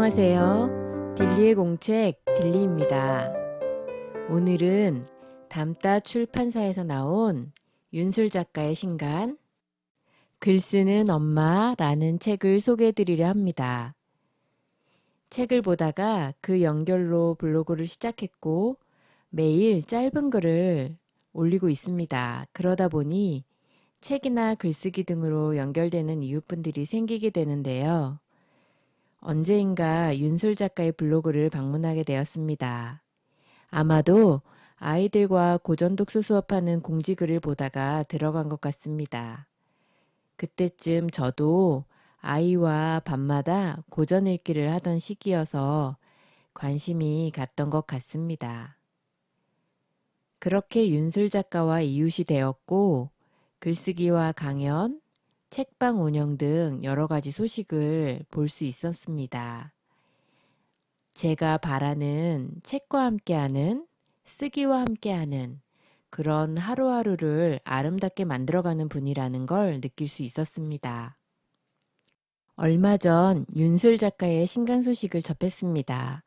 안녕하세요. 딜리의 공책 딜리입니다. 오늘은 담따 출판사에서 나온 윤술 작가의 신간 글 쓰는 엄마라는 책을 소개해드리려 합니다. 책을 보다가 그 연결로 블로그를 시작했고 매일 짧은 글을 올리고 있습니다. 그러다 보니 책이나 글쓰기 등으로 연결되는 이웃분들이 생기게 되는데요. 언제인가 윤술 작가의 블로그를 방문하게 되었습니다. 아마도 아이들과 고전독서 수업하는 공지글을 보다가 들어간 것 같습니다. 그때쯤 저도 아이와 밤마다 고전 읽기를 하던 시기여서 관심이 갔던 것 같습니다. 그렇게 윤술 작가와 이웃이 되었고 글쓰기와 강연, 책방 운영 등 여러 가지 소식을 볼 수 있었습니다. 제가 바라는 책과 함께하는, 쓰기와 함께하는 그런 하루하루를 아름답게 만들어가는 분이라는 걸 느낄 수 있었습니다. 얼마 전 윤슬 작가의 신간 소식을 접했습니다.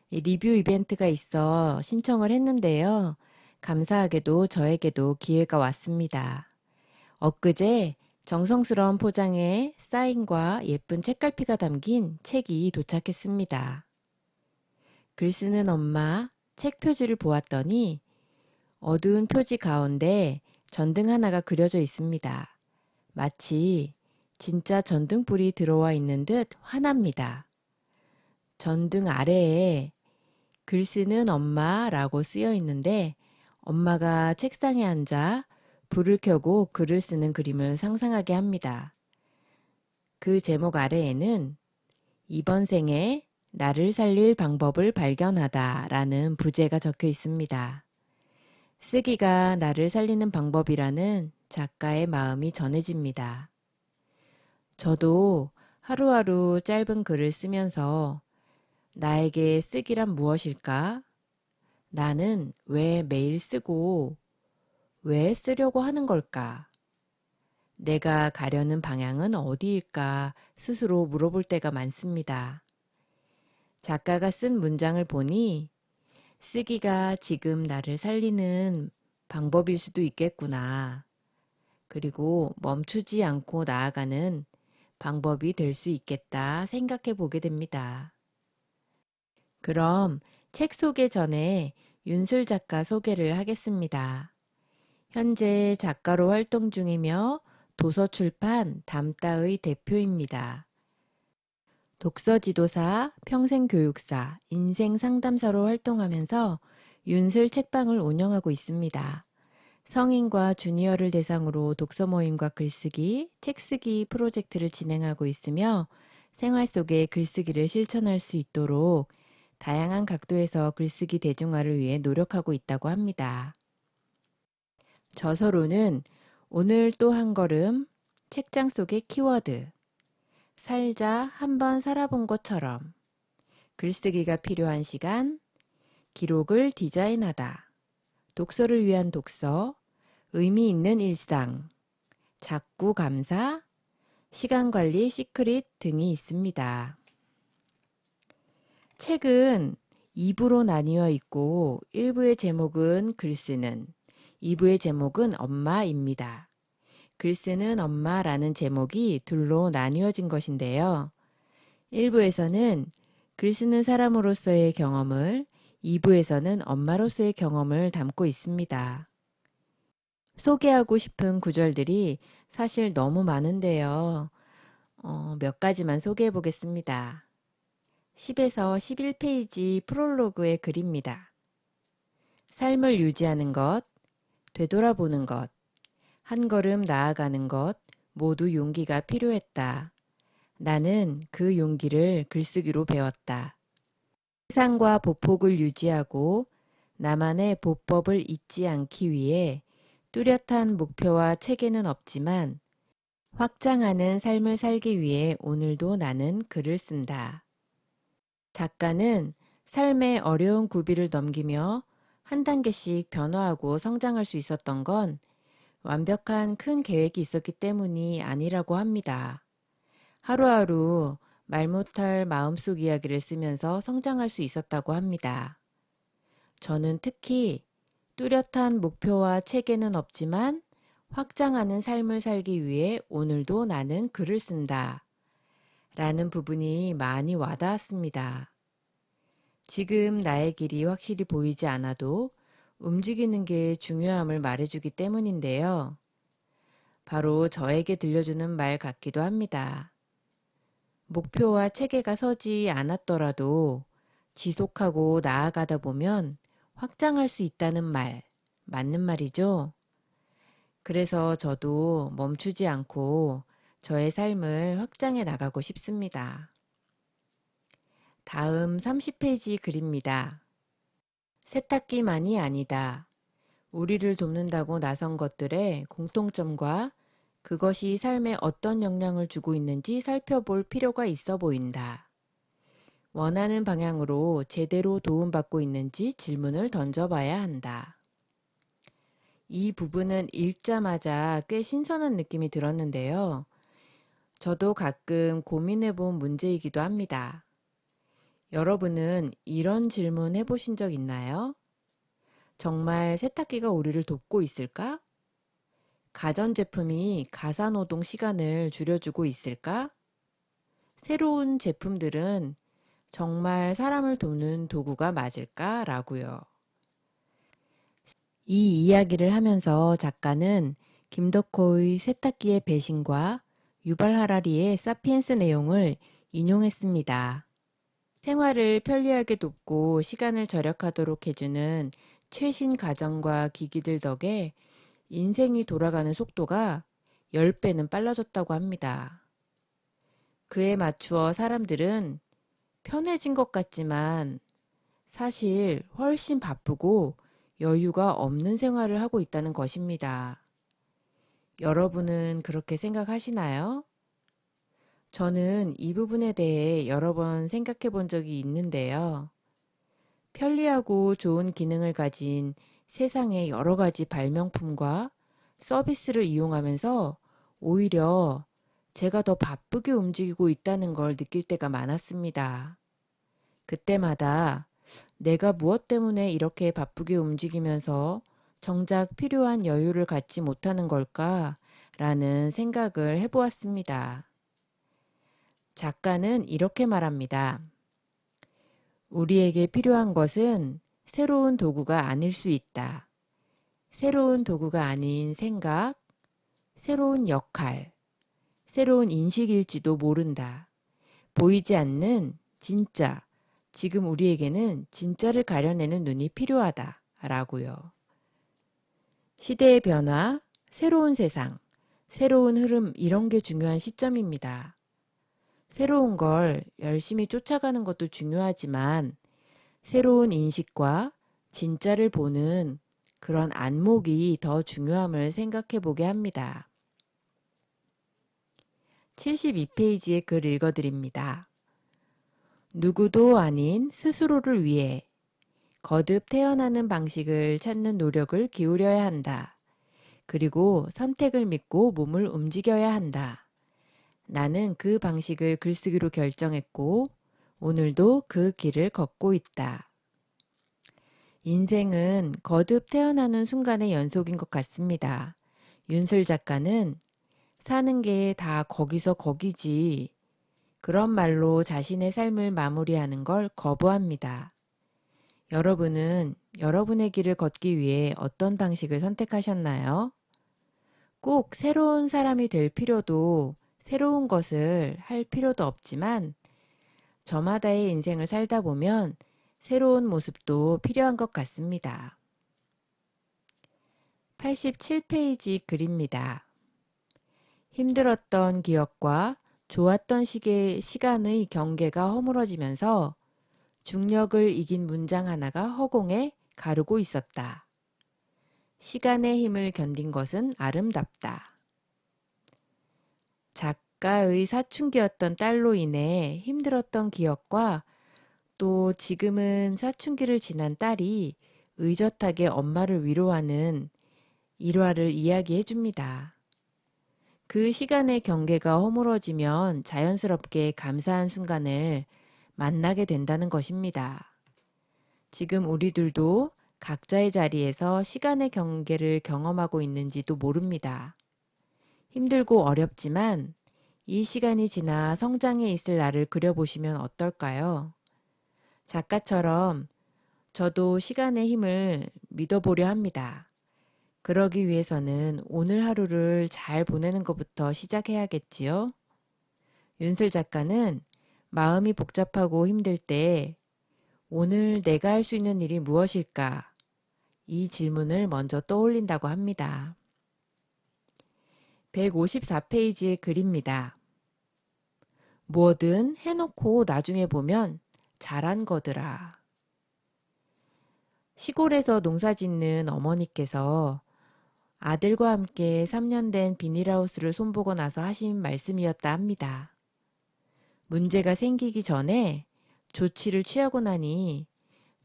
리뷰 이벤트가 있어 신청을 했는데요. 감사하게도 저에게도 기회가 왔습니다. 엊그제 정성스러운 포장에 사인과 예쁜 책갈피가 담긴 책이 도착했습니다. 글 쓰는 엄마 책 표지를 보았더니 어두운 표지 가운데 전등 하나가 그려져 있습니다. 마치 진짜 전등불이 들어와 있는 듯 환합니다. 전등 아래에 글 쓰는 엄마라고 쓰여 있는데 엄마가 책상에 앉아 불을 켜고 글을 쓰는 그림을 상상하게 합니다. 그 제목 아래에는 이번 생에 나를 살릴 방법을 발견하다 라는 부제가 적혀 있습니다. 쓰기가 나를 살리는 방법이라는 작가의 마음이 전해집니다. 저도 하루하루 짧은 글을 쓰면서 나에게 쓰기란 무엇일까? 나는 왜 매일 쓰고 왜 쓰려고 하는 걸까? 내가 가려는 방향은 어디일까 스스로 물어볼 때가 많습니다. 작가가 쓴 문장을 보니 쓰기가 지금 나를 살리는 방법일 수도 있겠구나. 그리고 멈추지 않고 나아가는 방법이 될 수 있겠다 생각해 보게 됩니다. 그럼 책 소개 전에 윤슬 작가 소개를 하겠습니다. 현재 작가로 활동 중이며 도서출판 담따의 대표입니다. 독서지도사, 평생교육사, 인생상담사로 활동하면서 윤슬 책방을 운영하고 있습니다. 성인과 주니어를 대상으로 독서 모임과 글쓰기, 책쓰기 프로젝트를 진행하고 있으며 생활 속에 글쓰기를 실천할 수 있도록 다양한 각도에서 글쓰기 대중화를 위해 노력하고 있다고 합니다. 저서로는 오늘 또 한 걸음, 책장 속의 키워드, 살자 한번 살아본 것처럼, 글쓰기가 필요한 시간, 기록을 디자인하다, 독서를 위한 독서, 의미 있는 일상, 작구 감사, 시간관리 시크릿 등이 있습니다. 책은 2부로 나뉘어 있고 1부의 제목은 글쓰는, 2부의 제목은 엄마입니다. 글쓰는 엄마라는 제목이 둘로 나뉘어진 것인데요. 1부에서는 글쓰는 사람으로서의 경험을, 2부에서는 엄마로서의 경험을 담고 있습니다. 소개하고 싶은 구절들이 사실 너무 많은데요. 몇 가지만 소개해 보겠습니다. 10에서 11페이지 프롤로그의 글입니다. 삶을 유지하는 것, 되돌아보는 것, 한 걸음 나아가는 것 모두 용기가 필요했다. 나는 그 용기를 글쓰기로 배웠다. 세상과 보폭을 유지하고 나만의 보법을 잊지 않기 위해 뚜렷한 목표와 체계는 없지만 확장하는 삶을 살기 위해 오늘도 나는 글을 쓴다. 작가는 삶의 어려운 구비를 넘기며 한 단계씩 변화하고 성장할 수 있었던 건 완벽한 큰 계획이 있었기 때문이 아니라고 합니다. 하루하루 말 못할 마음속 이야기를 쓰면서 성장할 수 있었다고 합니다. 저는 특히 뚜렷한 목표와 체계는 없지만 확장하는 삶을 살기 위해 오늘도 나는 글을 쓴다 라는 부분이 많이 와닿았습니다. 지금 나의 길이 확실히 보이지 않아도 움직이는 게 중요함을 말해주기 때문인데요. 바로 저에게 들려주는 말 같기도 합니다. 목표와 체계가 서지 않았더라도 지속하고 나아가다 보면 확장할 수 있다는 말, 맞는 말이죠? 그래서 저도 멈추지 않고 저의 삶을 확장해 나가고 싶습니다. 다음 30페이지 글입니다. 세탁기만이 아니다. 우리를 돕는다고 나선 것들의 공통점과 그것이 삶에 어떤 영향을 주고 있는지 살펴볼 필요가 있어 보인다. 원하는 방향으로 제대로 도움받고 있는지 질문을 던져봐야 한다. 이 부분은 읽자마자 꽤 신선한 느낌이 들었는데요. 저도 가끔 고민해본 문제이기도 합니다. 여러분은 이런 질문 해보신 적 있나요? 정말 세탁기가 우리를 돕고 있을까? 가전제품이 가사노동 시간을 줄여주고 있을까? 새로운 제품들은 정말 사람을 돕는 도구가 맞을까? 라고요. 이 이야기를 하면서 작가는 김덕호의 세탁기의 배신과 유발 하라리의 사피엔스 내용을 인용했습니다. 생활을 편리하게 돕고 시간을 절약하도록 해주는 최신 가전과 기기들 덕에 인생이 돌아가는 속도가 10배는 빨라졌다고 합니다. 그에 맞추어 사람들은 편해진 것 같지만 사실 훨씬 바쁘고 여유가 없는 생활을 하고 있다는 것입니다. 여러분은 그렇게 생각하시나요? 저는 이 부분에 대해 여러 번 생각해 본 적이 있는데요. 편리하고 좋은 기능을 가진 세상의 여러 가지 발명품과 서비스를 이용하면서 오히려 제가 더 바쁘게 움직이고 있다는 걸 느낄 때가 많았습니다. 그때마다 내가 무엇 때문에 이렇게 바쁘게 움직이면서 정작 필요한 여유를 갖지 못하는 걸까? 라는 생각을 해보았습니다. 작가는 이렇게 말합니다. 우리에게 필요한 것은 새로운 도구가 아닐 수 있다. 새로운 도구가 아닌 생각, 새로운 역할, 새로운 인식일지도 모른다. 보이지 않는 진짜, 지금 우리에게는 진짜를 가려내는 눈이 필요하다. 라고요. 시대의 변화, 새로운 세상, 새로운 흐름 이런 게 중요한 시점입니다. 새로운 걸 열심히 쫓아가는 것도 중요하지만 새로운 인식과 진짜를 보는 그런 안목이 더 중요함을 생각해 보게 합니다. 72페이지의 글 읽어드립니다. 누구도 아닌 스스로를 위해 거듭 태어나는 방식을 찾는 노력을 기울여야 한다. 그리고 선택을 믿고 몸을 움직여야 한다. 나는 그 방식을 글쓰기로 결정했고 오늘도 그 길을 걷고 있다. 인생은 거듭 태어나는 순간의 연속인 것 같습니다. 윤슬 작가는 사는 게 다 거기서 거기지 그런 말로 자신의 삶을 마무리하는 걸 거부합니다. 여러분은 여러분의 길을 걷기 위해 어떤 방식을 선택하셨나요? 꼭 새로운 사람이 될 필요도 새로운 것을 할 필요도 없지만 저마다의 인생을 살다 보면 새로운 모습도 필요한 것 같습니다. 87페이지 글입니다. 힘들었던 기억과 좋았던 시간의 경계가 허물어지면서 중력을 이긴 문장 하나가 허공에 가르고 있었다. 시간의 힘을 견딘 것은 아름답다. 작가의 사춘기였던 딸로 인해 힘들었던 기억과 또 지금은 사춘기를 지난 딸이 의젓하게 엄마를 위로하는 일화를 이야기해 줍니다. 그 시간의 경계가 허물어지면 자연스럽게 감사한 순간을 만나게 된다는 것입니다. 지금 우리들도 각자의 자리에서 시간의 경계를 경험하고 있는지도 모릅니다. 힘들고 어렵지만 이 시간이 지나 성장해 있을 나를 그려보시면 어떨까요? 작가처럼 저도 시간의 힘을 믿어보려 합니다. 그러기 위해서는 오늘 하루를 잘 보내는 것부터 시작해야겠지요? 윤슬 작가는 마음이 복잡하고 힘들 때 오늘 내가 할 수 있는 일이 무엇일까? 이 질문을 먼저 떠올린다고 합니다. 154페이지의 글입니다. 뭐든 해놓고 나중에 보면 잘한 거더라. 시골에서 농사 짓는 어머니께서 아들과 함께 3년 된 비닐하우스를 손보고 나서 하신 말씀이었다 합니다. 문제가 생기기 전에 조치를 취하고 나니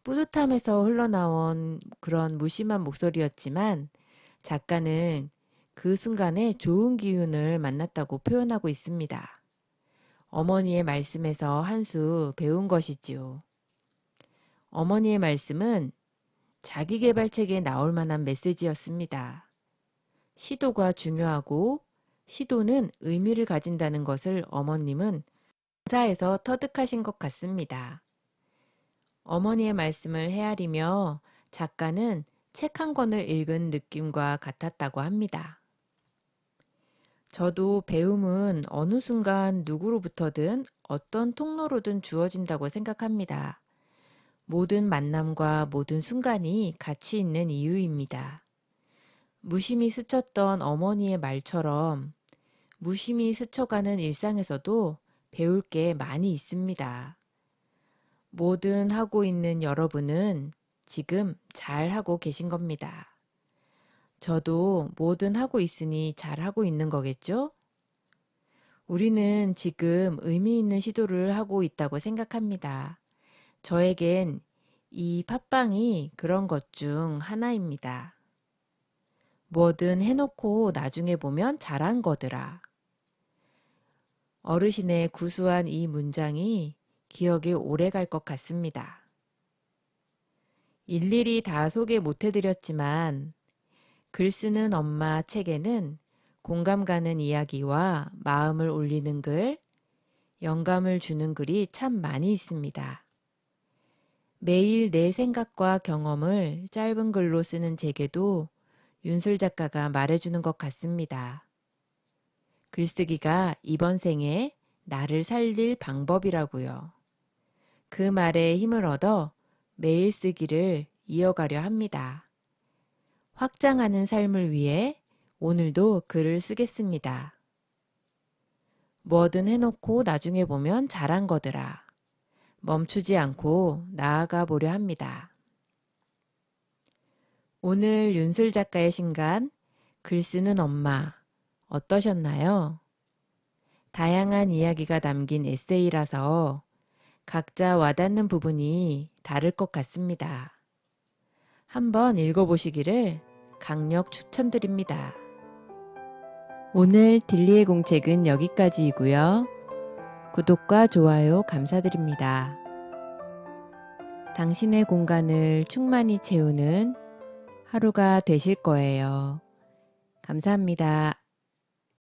뿌듯함에서 흘러나온 그런 무심한 목소리였지만 작가는 그 순간에 좋은 기운을 만났다고 표현하고 있습니다. 어머니의 말씀에서 한 수 배운 것이지요. 어머니의 말씀은 자기계발책에 나올 만한 메시지였습니다. 시도가 중요하고 시도는 의미를 가진다는 것을 어머님은 공사에서 터득하신 것 같습니다. 어머니의 말씀을 헤아리며 작가는 책 한 권을 읽은 느낌과 같았다고 합니다. 저도 배움은 어느 순간 누구로부터든 어떤 통로로든 주어진다고 생각합니다. 모든 만남과 모든 순간이 가치 있는 이유입니다. 무심히 스쳤던 어머니의 말처럼 무심히 스쳐가는 일상에서도 배울 게 많이 있습니다. 뭐든 하고 있는 여러분은 지금 잘 하고 계신 겁니다. 저도 뭐든 하고 있으니 잘 하고 있는 거겠죠? 우리는 지금 의미 있는 시도를 하고 있다고 생각합니다. 저에겐 이 팟빵이 그런 것 중 하나입니다. 뭐든 해놓고 나중에 보면 잘한 거더라. 어르신의 구수한 이 문장이 기억에 오래 갈 것 같습니다. 일일이 다 소개 못해드렸지만 글 쓰는 엄마 책에는 공감 가는 이야기와 마음을 울리는 글, 영감을 주는 글이 참 많이 있습니다. 매일 내 생각과 경험을 짧은 글로 쓰는 제게도 윤슬 작가가 말해주는 것 같습니다. 글쓰기가 이번 생에 나를 살릴 방법이라고요. 그 말에 힘을 얻어 매일 쓰기를 이어가려 합니다. 확장하는 삶을 위해 오늘도 글을 쓰겠습니다. 뭐든 해놓고 나중에 보면 잘한 거더라. 멈추지 않고 나아가 보려 합니다. 오늘 윤슬 작가의 신간 글 쓰는 엄마 어떠셨나요? 다양한 이야기가 담긴 에세이라서 각자 와닿는 부분이 다를 것 같습니다. 한번 읽어보시기를 강력 추천드립니다. 오늘 딜리의 공책은 여기까지이고요. 구독과 좋아요 감사드립니다. 당신의 공간을 충만히 채우는 하루가 되실 거예요. 감사합니다.